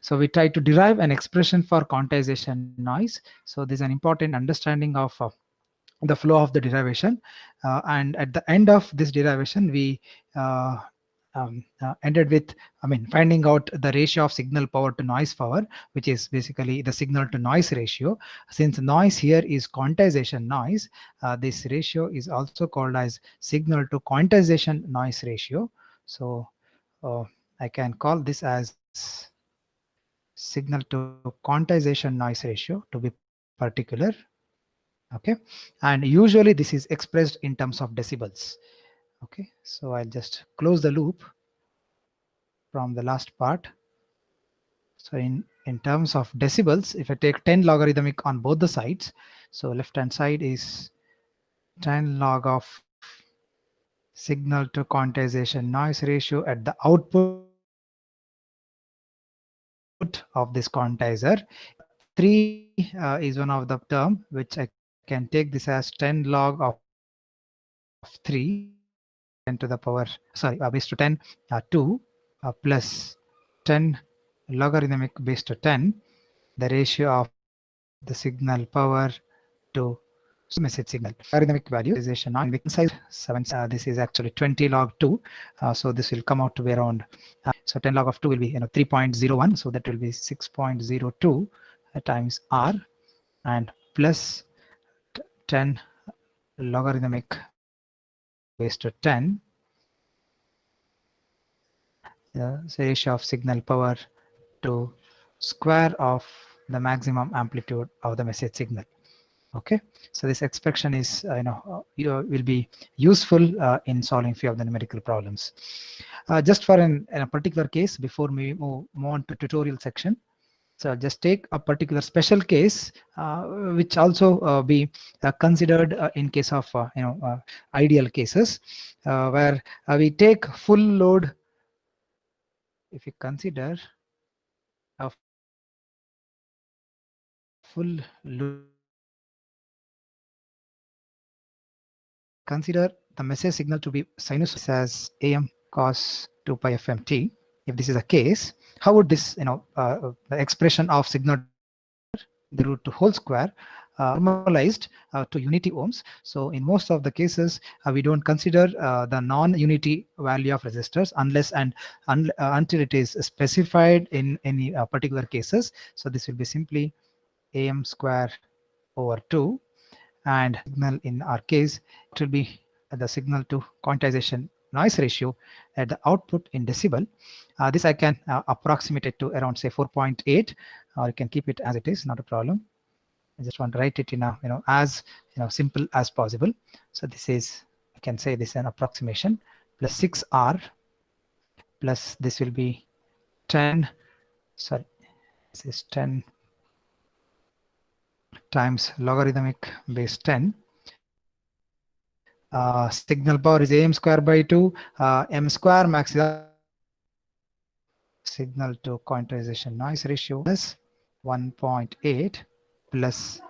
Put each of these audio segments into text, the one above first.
So we try to derive an expression for quantization noise. So there's an important understanding of the flow of the derivation, and at the end of this derivation we uh, ended with, finding out the ratio of signal power to noise power, which is basically the signal to noise ratio. Since noise here is quantization noise, this ratio is also called as signal to quantization noise ratio. So I can call this as signal to quantization noise ratio to be particular. Okay, and usually this is expressed in terms of decibels. Okay, so I'll just close the loop from the last part. So in terms of decibels, if I take 10 logarithmic on both the sides, so left hand side is 10 log of signal to quantization noise ratio at the output of this quantizer. 3 is one of the term which I can take this as 10 log of 3 10 to the power, base to 10 2 plus 10 logarithmic base to 10, the ratio of the signal power to message signal. Logarithmic value is and we can size 7. This is actually 20 log 2. So this will come out to be around. So 10 log of 2 will be 3.01. So that will be 6.02 times r, and plus 10 logarithmic base to 10. The ratio of signal power to square of the maximum amplitude of the message signal. Okay, so this expression is will be useful in solving few of the numerical problems. Just for a particular case before we move on to tutorial section. So just take a particular special case which also be considered in case of ideal cases where we take full load. If you consider a full load, consider the message signal to be sinusoidal as am cos 2 pi fmt. If this is a case, how would this the expression of signal the root to whole square normalized to unity ohms? So in most of the cases we don't consider the non-unity value of resistors unless and until it is specified in any particular cases. So this will be simply am square over 2, and signal in our case it will be the signal to quantization noise ratio at the output in decibel. This I can approximate it to around say 4.8, or you can keep it as it is, not a problem. I just want to write it in a as simple as possible. So this is, I can say this is an approximation, plus 6r plus this will be 10, sorry, this is 10 times logarithmic base 10. Signal power is am square by 2, m square max signal to quantization noise ratio is 1.8 plus.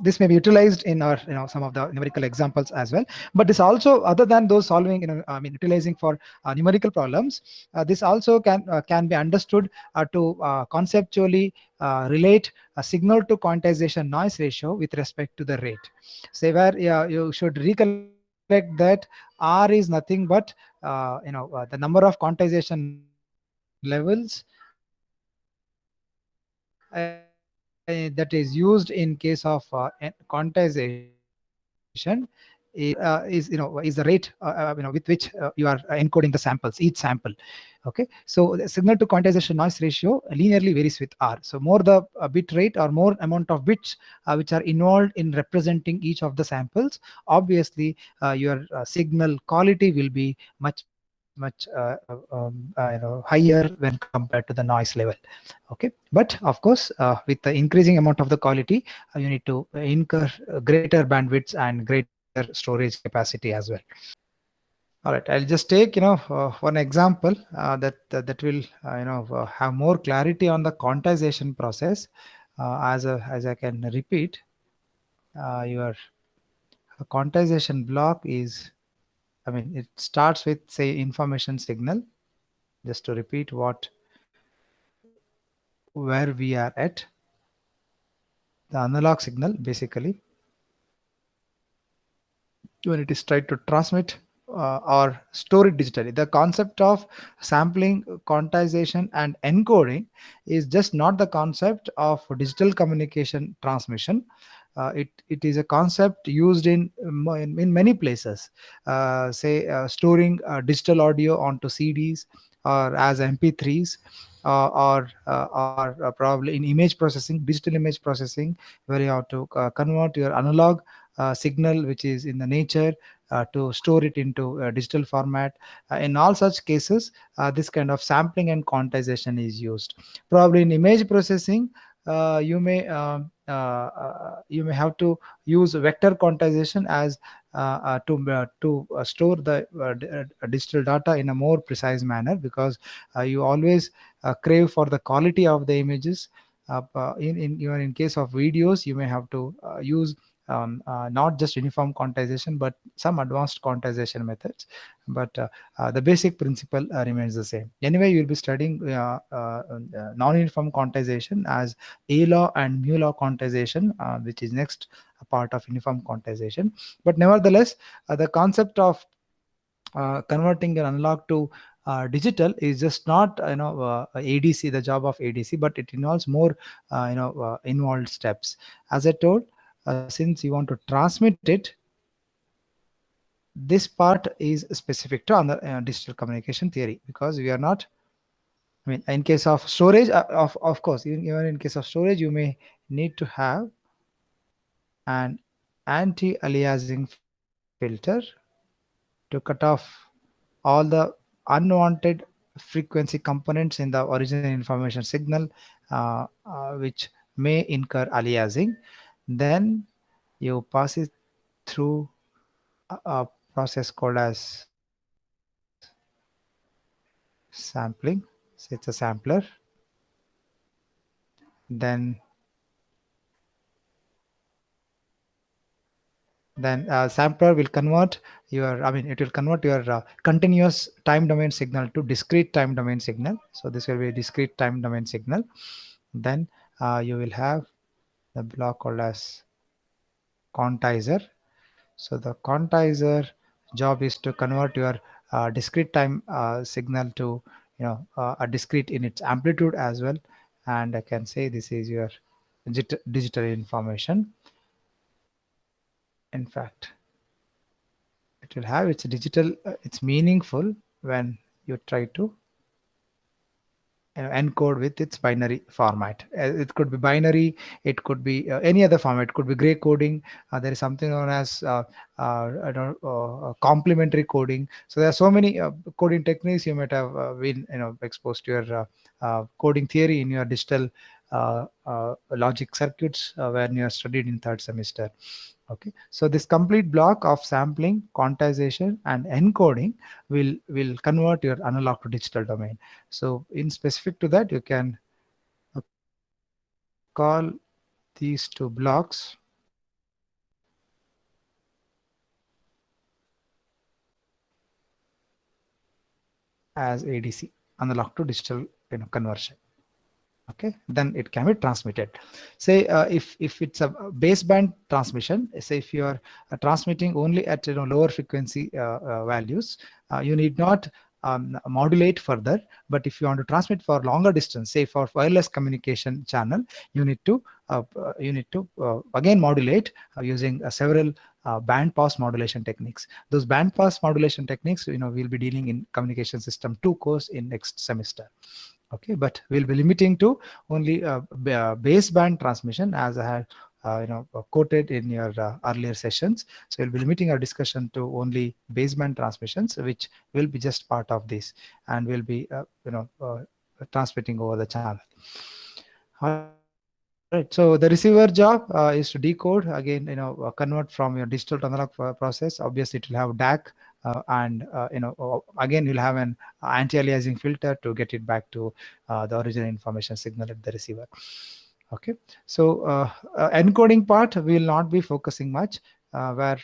This may be utilized in our some of the numerical examples as well, but this also, other than those solving utilizing for numerical problems, this also can be understood to conceptually relate a signal to quantization noise ratio with respect to the rate. Say where you should recollect that r is nothing but the number of quantization levels that is used in case of quantization is the rate with which you are encoding the samples, each sample. Okay, so the signal to quantization noise ratio linearly varies with r. So more the bit rate or more amount of bits which are involved in representing each of the samples, obviously your signal quality will be much higher when compared to the noise level. Okay, but of course with the increasing amount of the quality you need to incur greater bandwidths and greater storage capacity as well. All right, I'll just take one example that will have more clarity on the quantization process. As I can repeat, your quantization block is, it starts with say information signal. Just to repeat what where we are at the analog signal basically when it is tried to transmit or store it digitally. The concept of sampling, quantization, and encoding is just not the concept of digital communication transmission. It is a concept used in many places. Say storing digital audio onto CDs or as MP3s, or probably in image processing, digital image processing, where you have to convert your analog signal which is in the nature to store it into a digital format. In all such cases, this kind of sampling and quantization is used. Probably in image processing, you may have to use vector quantization as to store the digital data in a more precise manner, because you always crave for the quality of the images. In even in case of videos, you may have to use not just uniform quantization but some advanced quantization methods, but the basic principle remains the same. Anyway, you will be studying non-uniform quantization as A law and mu law quantization, which is next a part of uniform quantization. But nevertheless, the concept of converting an analog to digital is just not ADC, the job of ADC, but it involves more involved steps. As I told, since you want to transmit it, this part is specific to digital communication theory, because we are not, I mean, in case of storage, of course, even in case of storage, you may need to have an anti-aliasing filter to cut off all the unwanted frequency components in the original information signal, which may incur aliasing. Then you pass it through a process called as sampling. So it's a sampler. Then sampler will convert your, I mean, it will convert your continuous time domain signal to discrete time domain signal. So this will be a discrete time domain signal. Then you will have the block called as quantizer. So the quantizer job is to convert your discrete time signal to a discrete in its amplitude as well. And I can say this is your digital information. In fact, it will have its digital, it's meaningful when you try to encode with its binary format. It could be binary, it could be any other format, it could be gray coding. There is something known as complementary coding. So there are so many coding techniques. You might have been exposed to your coding theory in your digital logic circuits when you are studied in third semester. Okay, so this complete block of sampling, quantization, and encoding will convert your analog to digital domain. So in specific to that, you can call these two blocks as ADC, analog to digital conversion. Okay, then it can be transmitted. Say if it's a baseband transmission, say if you are transmitting only at lower frequency values, you need not modulate further. But if you want to transmit for longer distance, say for wireless communication channel, you need to again modulate using several band pass modulation techniques. Those band pass modulation techniques we'll be dealing in communication system 2 course in next semester. Okay, but we'll be limiting to only baseband transmission, as I had quoted in your earlier sessions. So we'll be limiting our discussion to only baseband transmissions, which will be just part of this, and will be transmitting over the channel. All right, so the receiver job is to decode, again convert from your digital to analog process. Obviously it will have DAC, and again you'll have an anti-aliasing filter to get it back to the original information signal at the receiver. Okay, so encoding part we will not be focusing much, where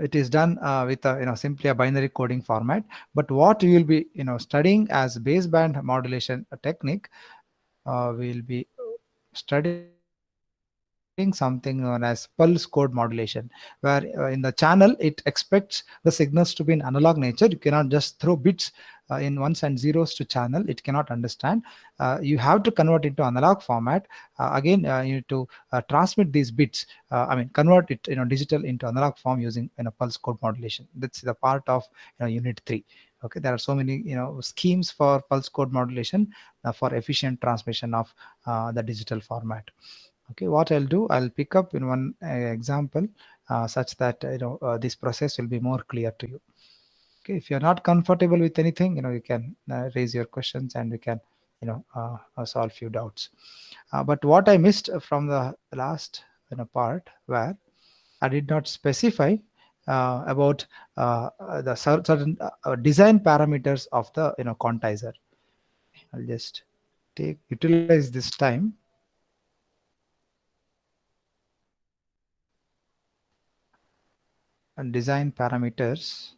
it is done with simply a binary coding format. But what we will be studying as baseband modulation technique we'll be studying something known as pulse code modulation, where in the channel it expects the signals to be in analog nature. You cannot just throw bits in ones and zeros to channel, it cannot understand. You have to convert into analog format. Again, you need to transmit these bits, convert it, digital into analog form using pulse code modulation. That's the part of unit 3. Okay, there are so many schemes for pulse code modulation for efficient transmission of the digital format. Okay, what I'll do, I'll pick up in one example such that this process will be more clear to you. Okay, if you're not comfortable with anything, you can raise your questions and we can solve few doubts. But what I missed from the last part, where I did not specify about the certain design parameters of the quantizer. I'll just utilize this time and design parameters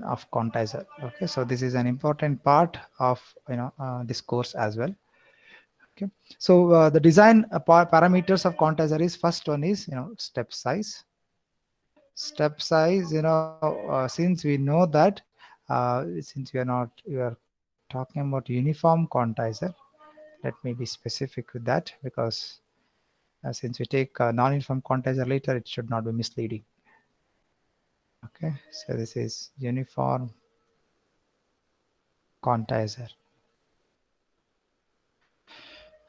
of quantizer. Okay, so this is an important part of this course as well. Okay, so the design parameters of quantizer is, first one is step size. Step size, since we know that since we are talking about uniform quantizer, let me be specific with that, because since we take non-uniform quantizer later, it should not be misleading. Okay, so this is uniform quantizer.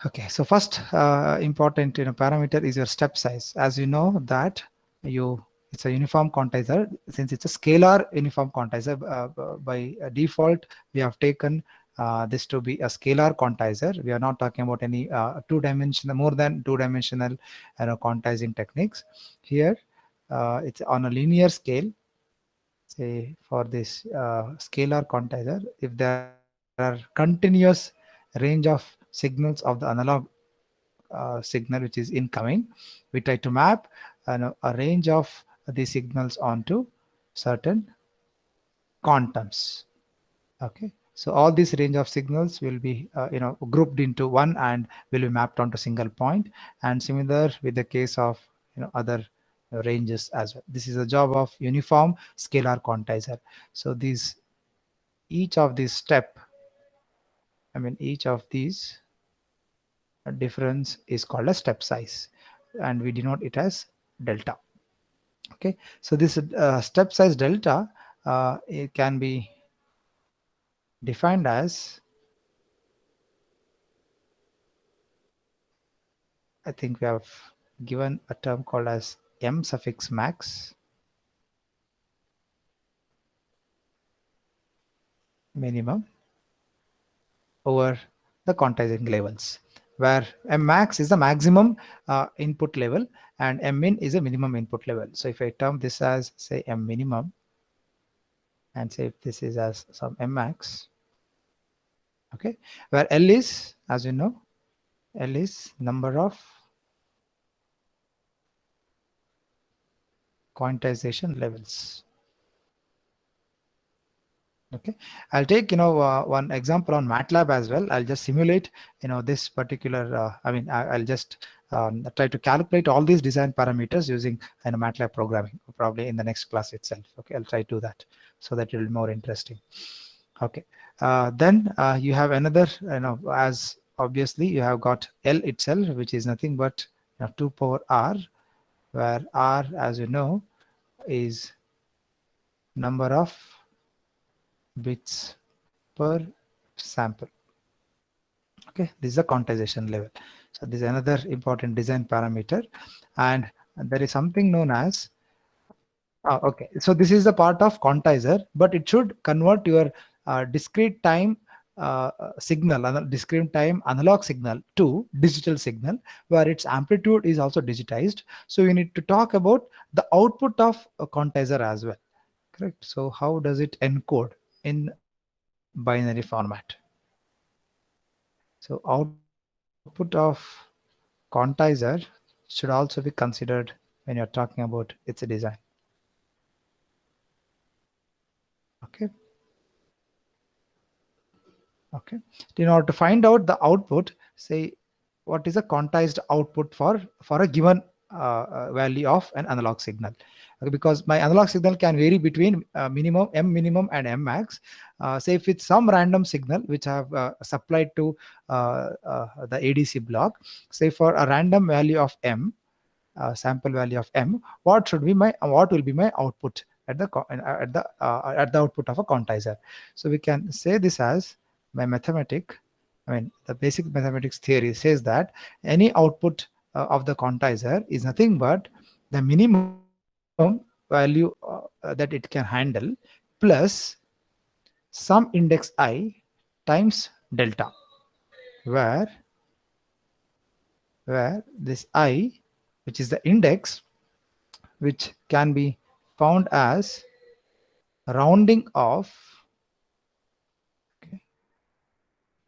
Okay, so first important parameter is your step size. As you know that it's a uniform quantizer. Since it's a scalar uniform quantizer, by default we have taken this to be a scalar quantizer. We are not talking about any two-dimensional, more than two-dimensional quantizing techniques. Here it's on a linear scale. Say for this scalar quantizer, if there are continuous range of signals of the analog signal which is incoming, we try to map a range of these signals onto certain quantums. Okay, so all these range of signals will be grouped into one and will be mapped onto single point, and similar with the case of other ranges as well. This is the job of uniform scalar quantizer. So these each of these step, each of these difference is called a step size, and we denote it as delta. Okay, so this step size delta, it can be defined as, I think we have given a term called as m suffix max minimum over the quantizing levels, where m max is the maximum input level and m min is a minimum input level. So if I term this as, say, m minimum, and say if this is as some m max, okay, where L is, as you know, L is number of quantization levels. Okay, I'll take one example on MATLAB as well. I'll just simulate this particular I'll just try to calculate all these design parameters using MATLAB programming, probably in the next class itself. Okay, I'll try to do that so that it will be more interesting. Okay, then you have another, as obviously you have got L itself, which is nothing but 2 power R, where R, as you know, is number of bits per sample. Okay, this is a quantization level. So this is another important design parameter, and there is something known as okay, so this is the part of quantizer, but it should convert your discrete time discrete time analog signal to digital signal, where its amplitude is also digitized. So we need to talk about the output of a quantizer as well. Correct. So how does it encode in binary format? So output of quantizer should also be considered when you're talking about its design. Okay. Okay, in order to find out the output, say what is a quantized output for a given value of an analog signal. Okay, because my analog signal can vary between minimum m minimum and m max. Say if it's some random signal which I have supplied to the ADC block, say for a random value of m, sample value of m, what will be my output at the at the output of a quantizer. So we can say this as my mathematic, I mean the basic mathematics theory says that any output of the quantizer is nothing but the minimum value that it can handle plus some index I times delta, where this I, which is the index, which can be found as rounding off, okay,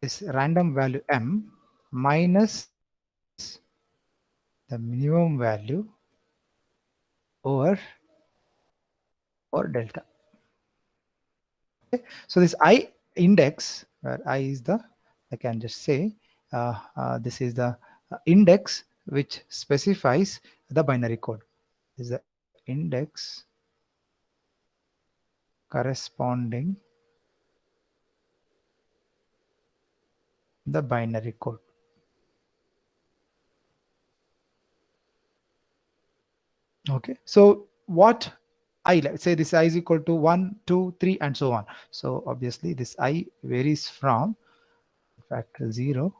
this random value m minus the minimum value over delta. Okay, so this I index, where I is the, I can just say this is the index which specifies the binary code. This is the index corresponding the binary code. Okay, so what I, let's say this I is equal to 1, 2, 3, and so on. So obviously this I varies from, in fact, 0.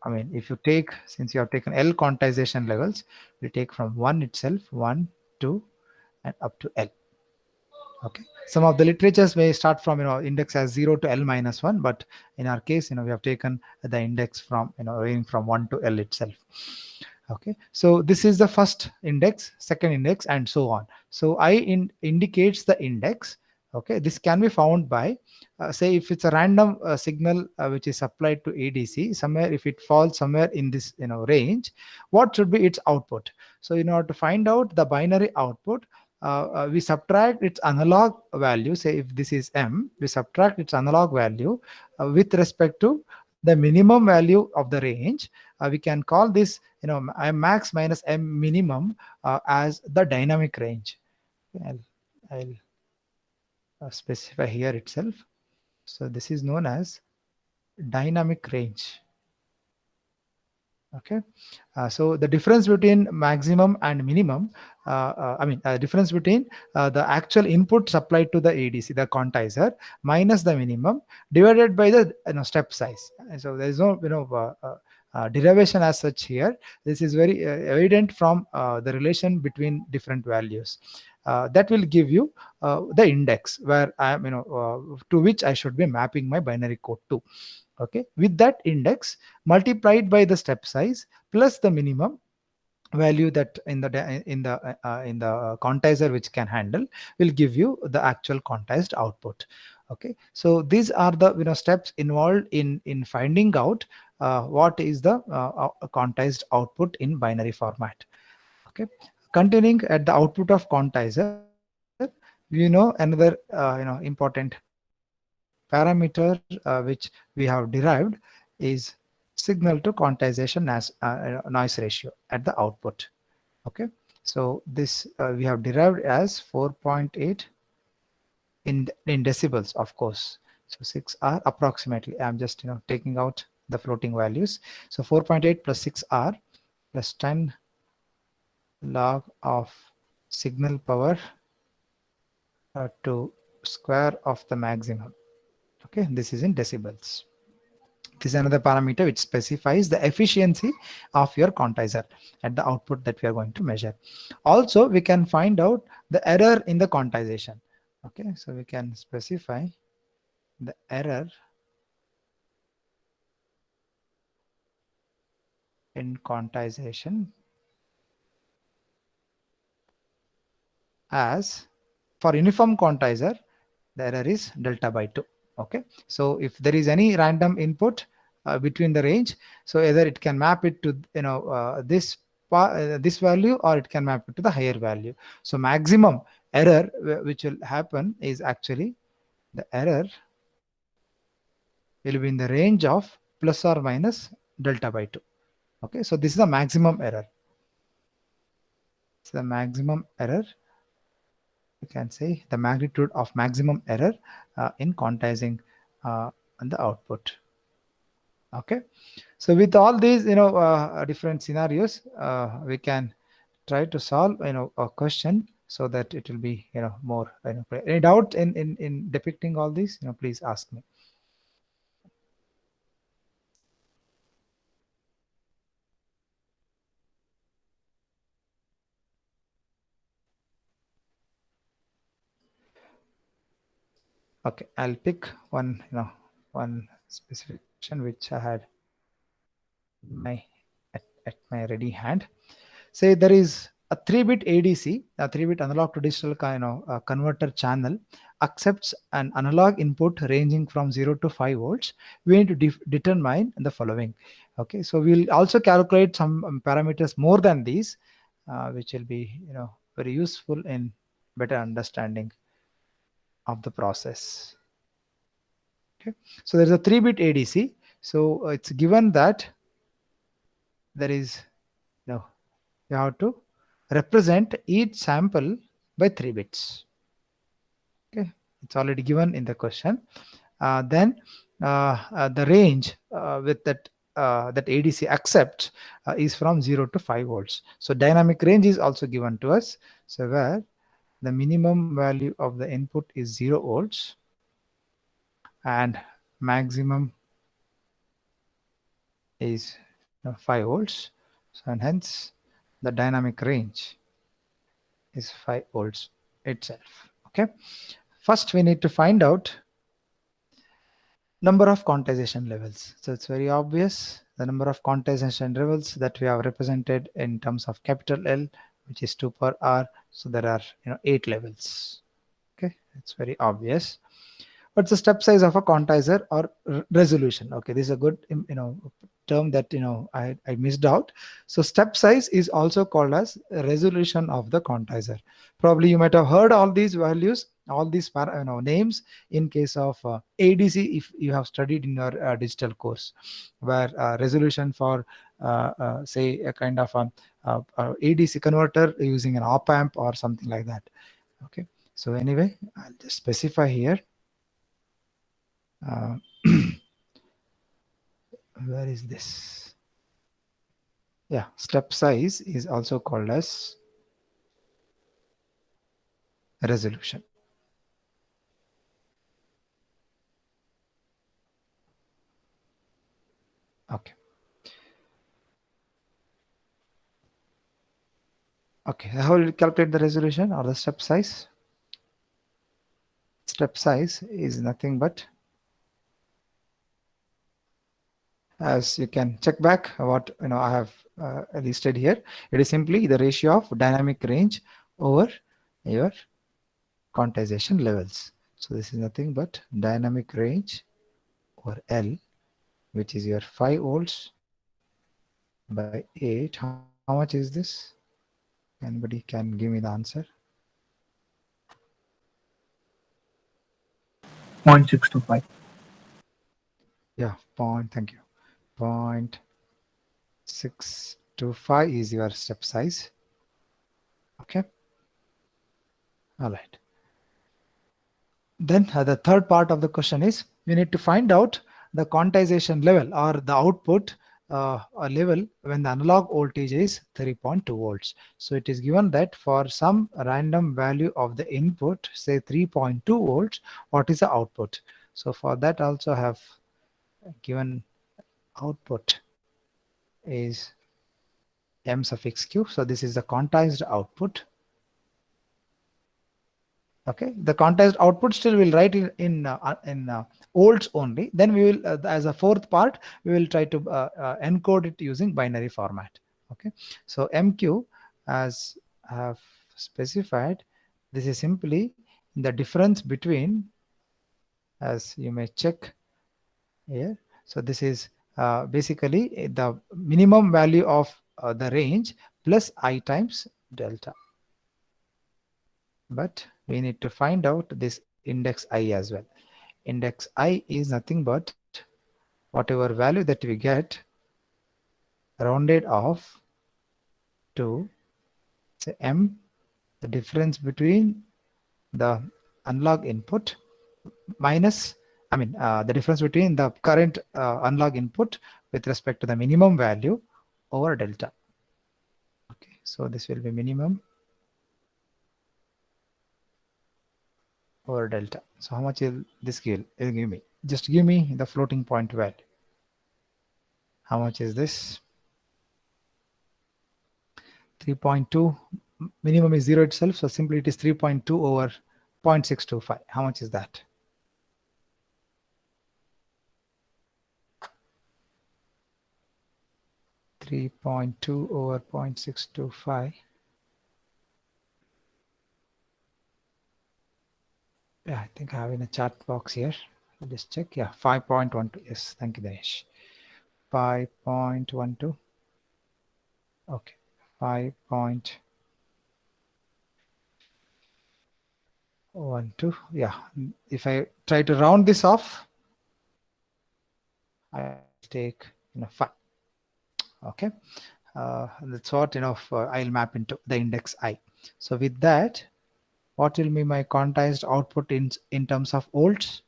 I mean, if you take, since you have taken L quantization levels, we take from 1 itself, 1, 2, and up to L. Okay, some of the literatures may start from, index as 0 to L minus 1, but in our case, we have taken the index from, ranging from 1 to L itself. Okay, so this is the first index, second index, and so on. So I indicates the index. Okay, this can be found by say if it's a random signal which is supplied to ADC, somewhere if it falls somewhere in this range, what should be its output. So in order to find out the binary output, we subtract its analog value. Say if this is m, we subtract its analog value with respect to the minimum value of the range. We can call this m max minus m minimum as the dynamic range. I'll specify here itself. So this is known as dynamic range. Okay, so the difference between maximum and minimum, difference between the actual input supplied to the ADC, the quantizer, minus the minimum divided by the step size. And so there is no derivation as such here. This is very evident from the relation between different values. That will give you the index where I am, to which I should be mapping my binary code to. Okay, with that index multiplied by the step size plus the minimum value that in the quantizer which can handle, will give you the actual quantized output. Okay, so these are the steps involved in finding out what is the quantized output in binary format. Okay, continuing at the output of quantizer, another important parameter which we have derived is signal to quantization as noise ratio at the output. Okay, so this we have derived as 4.8 in decibels, of course. So 6R approximately, I'm just taking out the floating values. So 4.8 plus 6R plus 10 log of signal power to square of the maximum. Okay, this is in decibels. This is another parameter which specifies the efficiency of your quantizer at the output that we are going to measure. Also, we can find out the error in the quantization. Okay, so we can specify the error in quantization as, for uniform quantizer, the error is delta by 2. Okay, so if there is any random input between the range, so either it can map it to this this value, or it can map it to the higher value. So maximum error which will happen is actually the error will be in the range of plus or minus delta by 2. Okay, so this is the maximum error. It's the maximum error. You can say the magnitude of maximum error in quantizing on the output. Okay, so with all these different scenarios, we can try to solve a question so that it will be more clear. Any doubt in depicting all these, please ask me. Okay, I'll pick one specific question which I had my at my ready hand. Say there is a 3-bit ADC, a 3-bit analog to digital converter channel accepts an analog input ranging from 0 to 5 volts. We need to determine the following. Okay, so we'll also calculate some parameters more than these, which will be very useful in better understanding of the process. Okay, so there's a 3-bit ADC. So it's given that there is you have to represent each sample by 3 bits. Okay, it's already given in the question. Then the range with that ADC accepts is from 0 to 5 volts. So dynamic range is also given to us. So where the minimum value of the input is 0 volts and maximum is 5 volts. So and hence the dynamic range is 5 volts itself. Okay, first we need to find out number of quantization levels. So it's very obvious the number of quantization levels that we have represented in terms of capital L, which is 2 per R. So there are 8 levels. Okay, it's very obvious. What's the step size of a quantizer or resolution? Okay, this is a good term that I missed out. So step size is also called as resolution of the quantizer. Probably you might have heard all these values, all these names in case of ADC if you have studied in your digital course, where resolution for say a kind of ADC converter using an op amp or something like that. Okay, so anyway, I'll just specify here. Uh, where is this? Yeah, step size is also called as resolution. Okay. Okay, how will you calculate the resolution or the step size? Step size is nothing but, as you can check back what I have listed here, it is simply the ratio of dynamic range over your quantization levels. So this is nothing but dynamic range over L, which is your 5 volts by 8. How much is this? Anybody can give me the answer? 0.625. Yeah, thank you. 0.625 is your step size. Okay. All right. Then the third part of the question is we need to find out the quantization level or the output level when the analog voltage is 3.2 volts. So it is given that for some random value of the input, say 3.2 volts, what is the output? So for that also I have given output is m suffix q. So this is the quantized output. Okay, the quantized output still will write in volts only. Then we will as a fourth part we will try to encode it using binary format. Okay, so mq, as I have specified, this is simply the difference between, as you may check here. So this is basically the minimum value of the range plus I times delta. But we need to find out this index I as well. Index I is nothing but whatever value that we get rounded off to say m, the difference between the unlock input minus, the difference between the current unlock input with respect to the minimum value over delta. Okay, so this will be minimum over delta. So how much will this give? It'll give me. Just give me the floating point value. How much is this? 3.2. Minimum is 0 itself, so simply it is 3.2 over 0.625. How much is that? 3.2 over 0.625. Yeah, I think I have in a chat box here. I'll just check. Yeah, 5.12. Yes, thank you, Dinesh. 5.12. Okay, 5.12. Yeah, if I try to round this off, I take 5. Okay, that's what I'll map into the index I. So with that, what will be my quantized output in terms of volts?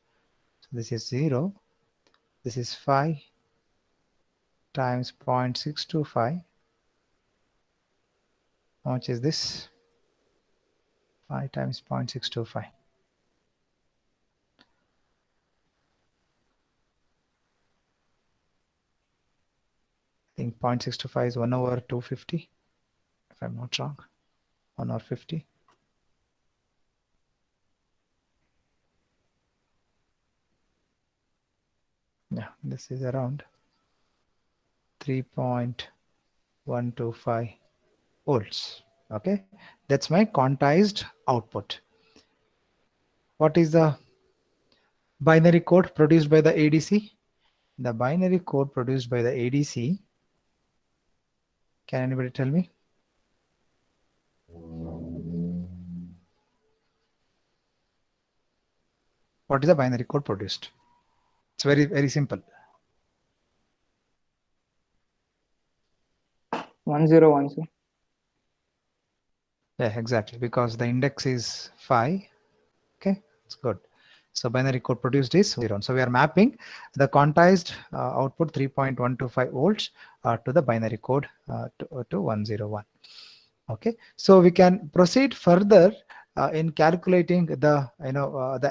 So this is 0. This is 5 times 0.625. How much is this? 5 times 0.625. I think 0.625 is 1 over 250, if I'm not wrong. 1 over 50. Yeah, this is around 3.125 volts. Okay, that's my quantized output. What is the binary code produced by the ADC? The binary code produced by the ADC, can anybody tell me? What is the binary code produced? It's very, very simple. 1010. Yeah, exactly, because the index is 5. Okay, it's good. So binary code produced is 0. So we are mapping the quantized output 3.125 volts to the binary code to 101. Okay, so we can proceed further in calculating the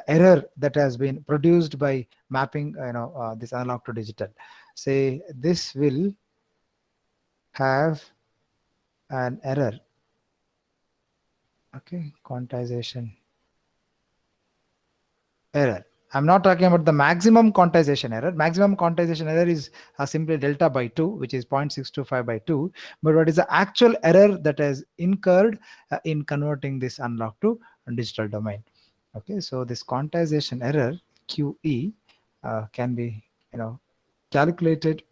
error that has been produced by mapping this analog to digital. Say this will have an error. Okay, quantization error. I'm not talking about the maximum quantization error. Maximum quantization error is simply delta by 2, which is 0.625 by 2. But what is the actual error that has incurred in converting this analog to digital domain? Okay, so this quantization error QE can be calculated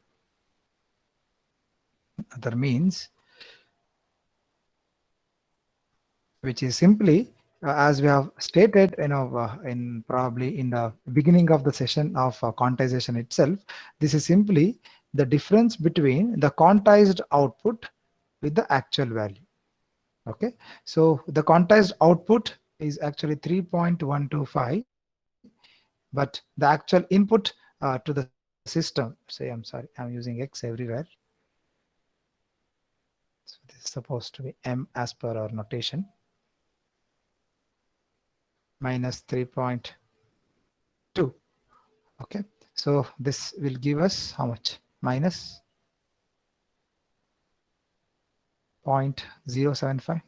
other means, which is simply as we have stated in probably in the beginning of the session of quantization itself. This is simply the difference between the quantized output with the actual value. Okay, so the quantized output is actually 3.125, but the actual input to the system, say, I'm sorry, I'm using X everywhere. So this is supposed to be M as per our notation, minus 3.2. Okay, so this will give us how much? Minus 0.075.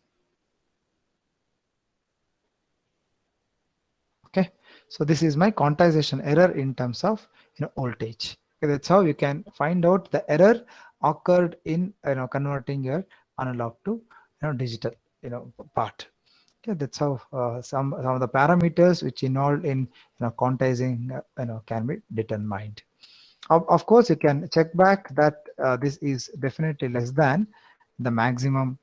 Okay, so this is my quantization error in terms of voltage. Okay, that's how you can find out the error occurred in converting your analog to digital part. Okay, that's how some of the parameters which involved in quantizing can be determined. Of course, you can check back that this is definitely less than the maximum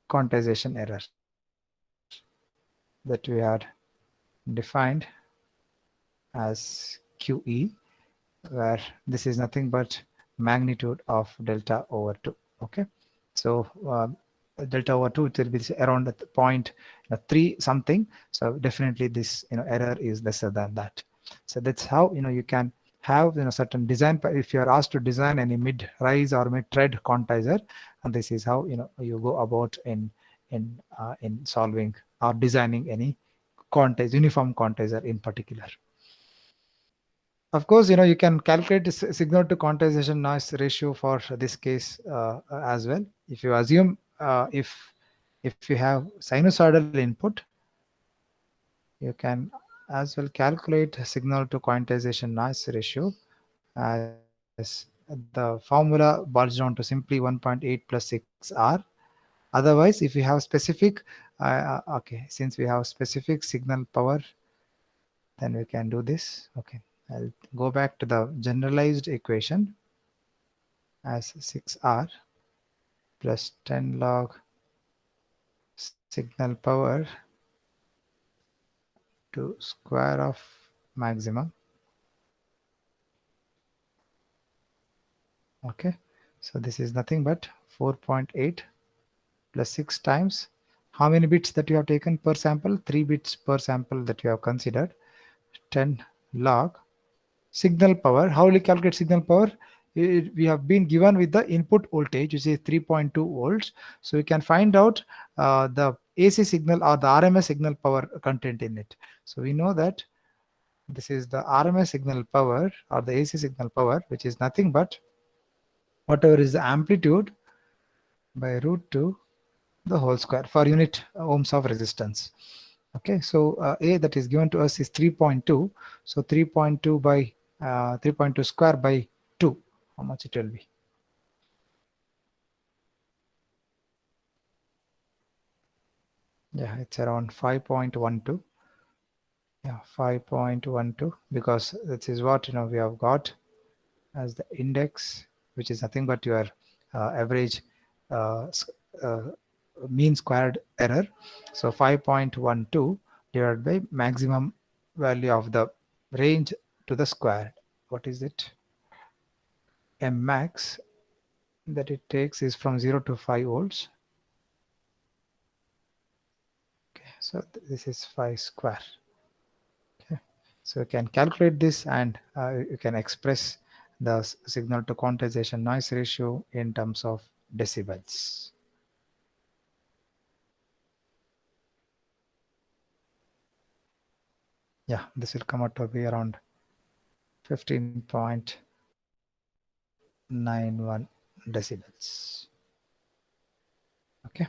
quantization error that we had defined as QE. where this is nothing but magnitude of delta over 2. Okay, so delta over 2, it will be around the point 3 something. So definitely this error is lesser than that. So that's how you can have certain design. If you are asked to design any mid rise or mid thread quantizer, and this is how you go about in solving or designing any quantizer, uniform quantizer in particular. Of course, you can calculate the signal to quantization noise ratio for this case as well. If you assume if you have sinusoidal input, you can as well calculate signal to quantization noise ratio as the formula boils down to simply 1.8 plus 6R. Otherwise, if you have specific, okay, since we have specific signal power, then we can do this. Okay, I'll go back to the generalized equation as 6R plus 10 log signal power to square of maximum. Okay, so this is nothing but 4.8 plus 6 times how many bits that you have taken per sample? 3 bits per sample that you have considered. 10 log signal power. How will you calculate signal power? We have been given with the input voltage, which is 3.2 volts. So we can find out the AC signal or the RMS signal power content in it. So we know that this is the RMS signal power or the AC signal power, which is nothing but whatever is the amplitude by root 2 the whole square for unit ohms of resistance. Okay, so A that is given to us is 3.2. So 3.2 by 3.2 square by 2. How much it will be? Yeah, it's around 5.12. Yeah, 5.12, because this is what we have got as the index, which is nothing but your average uh, uh, mean squared error. So 5.12 divided by maximum value of the range to the square. What is it? M max that it takes is from 0 to 5 volts. Okay, so this is 5 square. Okay, so you can calculate this, and you can express the signal to quantization noise ratio in terms of decibels. Yeah, this will come out to be around 15.91 decibels. Okay.